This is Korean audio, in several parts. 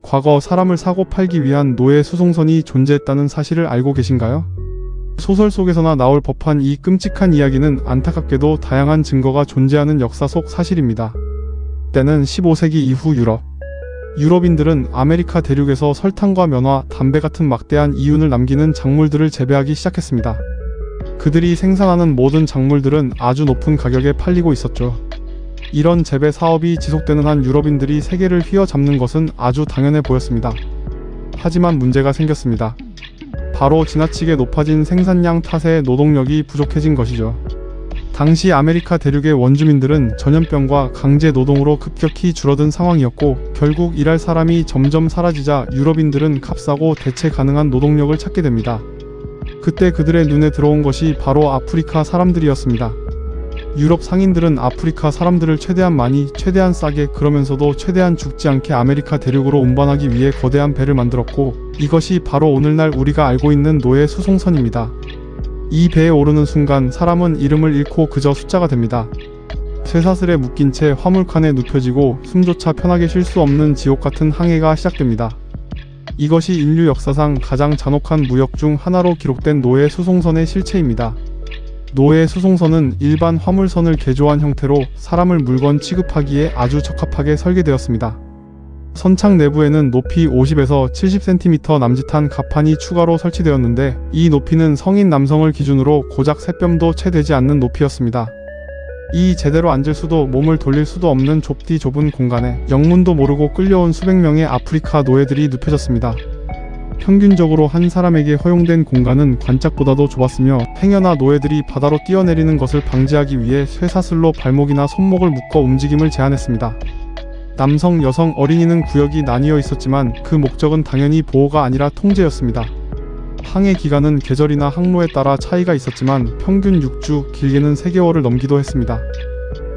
과거 사람을 사고 팔기 위한 노예 수송선이 존재했다는 사실을 알고 계신가요? 소설 속에서나 나올 법한 이 끔찍한 이야기는 안타깝게도 다양한 증거가 존재하는 역사 속 사실입니다. 때는 15세기 이후 유럽인들은 아메리카 대륙에서 설탕과 면화, 담배 같은 막대한 이윤을 남기는 작물들을 재배하기 시작했습니다. 그들이 생산하는 모든 작물들은 아주 높은 가격에 팔리고 있었죠. 이런 재배 사업이 지속되는 한 유럽인들이 세계를 휘어잡는 것은 아주 당연해 보였습니다. 하지만 문제가 생겼습니다. 바로 지나치게 높아진 생산량 탓에 노동력이 부족해진 것이죠. 당시 아메리카 대륙의 원주민들은 전염병과 강제 노동으로 급격히 줄어든 상황이었고, 결국 일할 사람이 점점 사라지자 유럽인들은 값싸고 대체 가능한 노동력을 찾게 됩니다. 그때 그들의 눈에 들어온 것이 바로 아프리카 사람들이었습니다. 유럽 상인들은 아프리카 사람들을 최대한 많이, 최대한 싸게, 그러면서도 최대한 죽지 않게 아메리카 대륙으로 운반하기 위해 거대한 배를 만들었고, 이것이 바로 오늘날 우리가 알고 있는 노예 수송선입니다. 이 배에 오르는 순간 사람은 이름을 잃고 그저 숫자가 됩니다. 쇠사슬에 묶인 채 화물칸에 눕혀지고 숨조차 편하게 쉴 수 없는 지옥 같은 항해가 시작됩니다. 이것이 인류 역사상 가장 잔혹한 무역 중 하나로 기록된 노예 수송선의 실체입니다. 노예 수송선은 일반 화물선을 개조한 형태로 사람을 물건 취급하기에 아주 적합하게 설계되었습니다. 선창 내부에는 높이 50에서 70cm 남짓한 갑판이 추가로 설치되었는데, 이 높이는 성인 남성을 기준으로 고작 새뼘도 채 되지 않는 높이였습니다. 이 제대로 앉을 수도 몸을 돌릴 수도 없는 좁디 좁은 공간에 영문도 모르고 끌려온 수백 명의 아프리카 노예들이 눕혀졌습니다. 평균적으로 한 사람에게 허용된 공간은 관짝보다도 좁았으며, 행여나 노예들이 바다로 뛰어내리는 것을 방지하기 위해 쇠사슬로 발목이나 손목을 묶어 움직임을 제한했습니다. 남성, 여성, 어린이는 구역이 나뉘어 있었지만 그 목적은 당연히 보호가 아니라 통제였습니다. 항해 기간은 계절이나 항로에 따라 차이가 있었지만 평균 6주, 길게는 3개월을 넘기도 했습니다.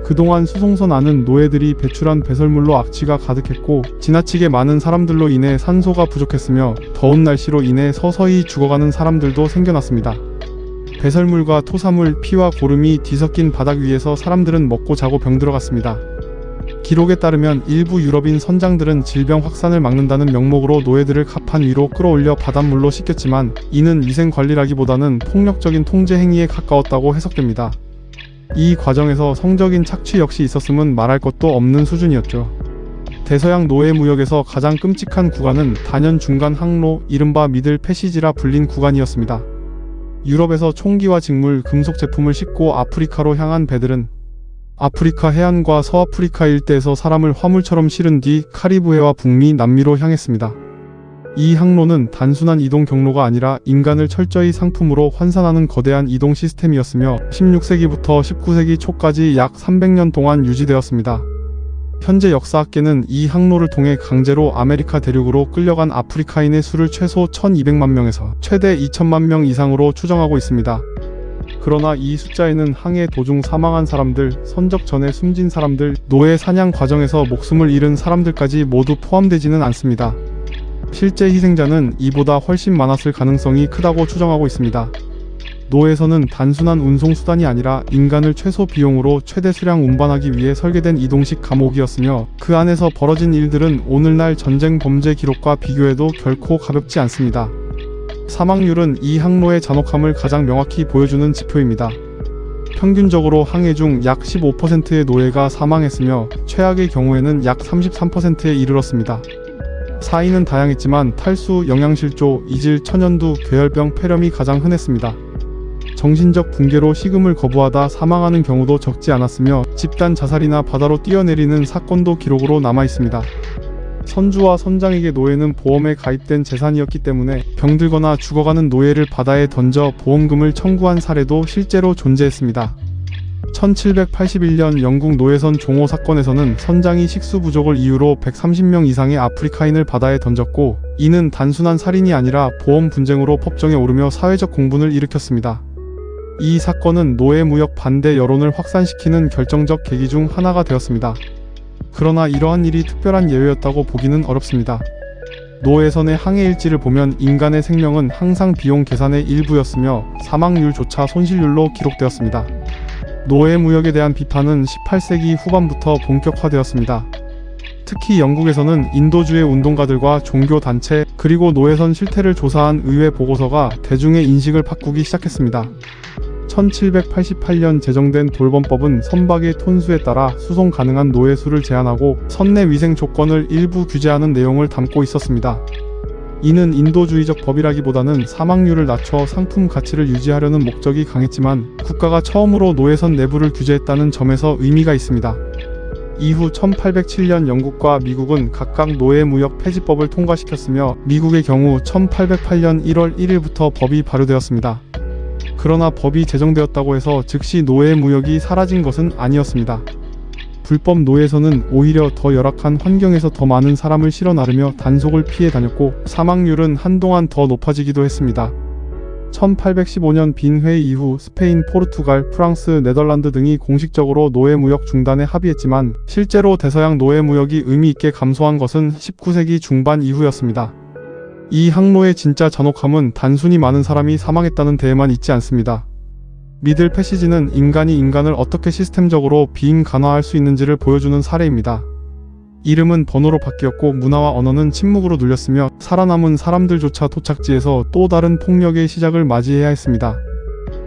그동안 수송선 안은 노예들이 배출한 배설물로 악취가 가득했고, 지나치게 많은 사람들로 인해 산소가 부족했으며 더운 날씨로 인해 서서히 죽어가는 사람들도 생겨났습니다. 배설물과 토사물, 피와 고름이 뒤섞인 바닥 위에서 사람들은 먹고 자고 병들어갔습니다. 기록에 따르면 일부 유럽인 선장들은 질병 확산을 막는다는 명목으로 노예들을 갑판 위로 끌어올려 바닷물로 씻겼지만, 이는 위생관리라기보다는 폭력적인 통제 행위에 가까웠다고 해석됩니다. 이 과정에서 성적인 착취 역시 있었음은 말할 것도 없는 수준이었죠. 대서양 노예 무역에서 가장 끔찍한 구간은 단연 중간 항로, 이른바 미들 패시지라 불린 구간이었습니다. 유럽에서 총기와 직물, 금속 제품을 싣고 아프리카로 향한 배들은 아프리카 해안과 서아프리카 일대에서 사람을 화물처럼 실은 뒤 카리브해와 북미, 남미로 향했습니다. 이 항로는 단순한 이동 경로가 아니라 인간을 철저히 상품으로 환산하는 거대한 이동 시스템이었으며, 16세기부터 19세기 초까지 약 300년 동안 유지되었습니다. 현재 역사학계는 이 항로를 통해 강제로 아메리카 대륙으로 끌려간 아프리카인의 수를 최소 1200만 명에서 최대 2000만 명 이상으로 추정하고 있습니다. 그러나 이 숫자에는 항해 도중 사망한 사람들, 선적 전에 숨진 사람들, 노예 사냥 과정에서 목숨을 잃은 사람들까지 모두 포함되지는 않습니다. 실제 희생자는 이보다 훨씬 많았을 가능성이 크다고 추정하고 있습니다. 노예선은 단순한 운송수단이 아니라 인간을 최소 비용으로 최대 수량 운반하기 위해 설계된 이동식 감옥이었으며, 그 안에서 벌어진 일들은 오늘날 전쟁 범죄 기록과 비교해도 결코 가볍지 않습니다. 사망률은 이 항로의 잔혹함을 가장 명확히 보여주는 지표입니다. 평균적으로 항해 중 약 15%의 노예가 사망했으며, 최악의 경우에는 약 33%에 이르렀습니다. 사인은 다양했지만 탈수, 영양실조, 이질, 천연두, 괴혈병, 폐렴이 가장 흔했습니다. 정신적 붕괴로 식음을 거부하다 사망하는 경우도 적지 않았으며, 집단 자살이나 바다로 뛰어내리는 사건도 기록으로 남아있습니다. 선주와 선장에게 노예는 보험에 가입된 재산이었기 때문에 병들거나 죽어가는 노예를 바다에 던져 보험금을 청구한 사례도 실제로 존재했습니다. 1781년 영국 노예선 종호 사건에서는 선장이 식수 부족을 이유로 130명 이상의 아프리카인을 바다에 던졌고, 이는 단순한 살인이 아니라 보험 분쟁으로 법정에 오르며 사회적 공분을 일으켰습니다. 이 사건은 노예 무역 반대 여론을 확산시키는 결정적 계기 중 하나가 되었습니다. 그러나 이러한 일이 특별한 예외였다고 보기는 어렵습니다. 노예선의 항해 일지를 보면 인간의 생명은 항상 비용 계산의 일부였으며, 사망률조차 손실률로 기록되었습니다. 노예 무역에 대한 비판은 18세기 후반부터 본격화되었습니다. 특히 영국에서는 인도주의 운동가들과 종교단체 그리고 노예선 실태를 조사한 의회 보고서가 대중의 인식을 바꾸기 시작했습니다. 1788년 제정된 돌범법은 선박의 톤수에 따라 수송 가능한 노예 수를 제한하고 선내 위생 조건을 일부 규제하는 내용을 담고 있었습니다. 이는 인도주의적 법이라기보다는 사망률을 낮춰 상품 가치를 유지하려는 목적이 강했지만 국가가 처음으로 노예선 내부를 규제했다는 점에서 의미가 있습니다. 이후 1807년 영국과 미국은 각각 노예무역 폐지법을 통과시켰으며 미국의 경우 1808년 1월 1일부터 법이 발효되었습니다. 그러나 법이 제정되었다고 해서 즉시 노예무역이 사라진 것은 아니었습니다. 불법 노예선은 오히려 더 열악한 환경에서 더 많은 사람을 실어 나르며 단속을 피해 다녔고 사망률은 한동안 더 높아지기도 했습니다. 1815년 빈회의 이후 스페인, 포르투갈, 프랑스, 네덜란드 등이 공식적으로 노예무역 중단에 합의했지만 실제로 대서양 노예무역이 의미 있게 감소한 것은 19세기 중반 이후였습니다. 이 항로의 진짜 잔혹함은 단순히 많은 사람이 사망했다는 데에만 있지 않습니다. 미들 패시지는 인간이 인간을 어떻게 시스템적으로 비인간화할 수 있는지를 보여주는 사례입니다. 이름은 번호로 바뀌었고 문화와 언어는 침묵으로 눌렸으며 살아남은 사람들조차 도착지에서 또 다른 폭력의 시작을 맞이해야 했습니다.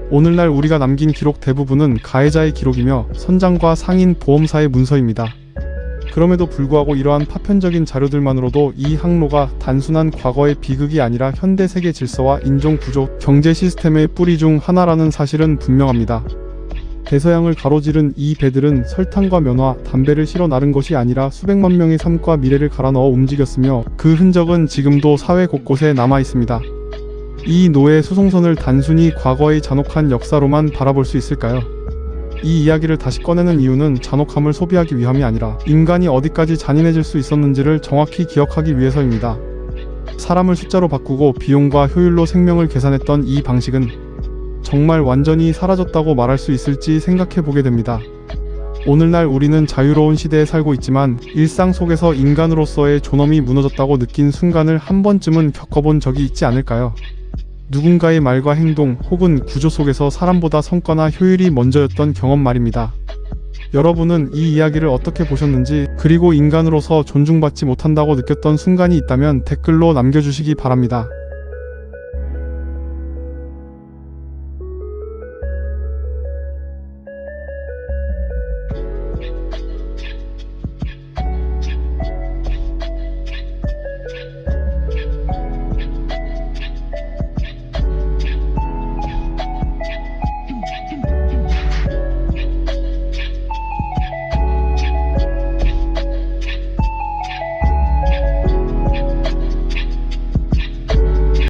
오늘날 우리가 남긴 기록 대부분은 가해자의 기록이며 선장과 상인 보험사의 문서입니다. 그럼에도 불구하고 이러한 파편적인 자료들만으로도 이 항로가 단순한 과거의 비극이 아니라 현대 세계 질서와 인종 구조, 경제 시스템의 뿌리 중 하나라는 사실은 분명합니다. 대서양을 가로지른 이 배들은 설탕과 면화, 담배를 실어 나른 것이 아니라 수백만 명의 삶과 미래를 갈아 넣어 움직였으며 그 흔적은 지금도 사회 곳곳에 남아 있습니다. 이 노예 수송선을 단순히 과거의 잔혹한 역사로만 바라볼 수 있을까요? 이 이야기를 다시 꺼내는 이유는 잔혹함을 소비하기 위함이 아니라 인간이 어디까지 잔인해질 수 있었는지를 정확히 기억하기 위해서입니다. 사람을 숫자로 바꾸고 비용과 효율로 생명을 계산했던 이 방식은 정말 완전히 사라졌다고 말할 수 있을지 생각해 보게 됩니다. 오늘날 우리는 자유로운 시대에 살고 있지만 일상 속에서 인간으로서의 존엄이 무너졌다고 느낀 순간을 한 번쯤은 겪어본 적이 있지 않을까요? 누군가의 말과 행동 혹은 구조 속에서 사람보다 성과나 효율이 먼저였던 경험 말입니다. 여러분은 이 이야기를 어떻게 보셨는지 그리고 인간으로서 존중받지 못한다고 느꼈던 순간이 있다면 댓글로 남겨주시기 바랍니다.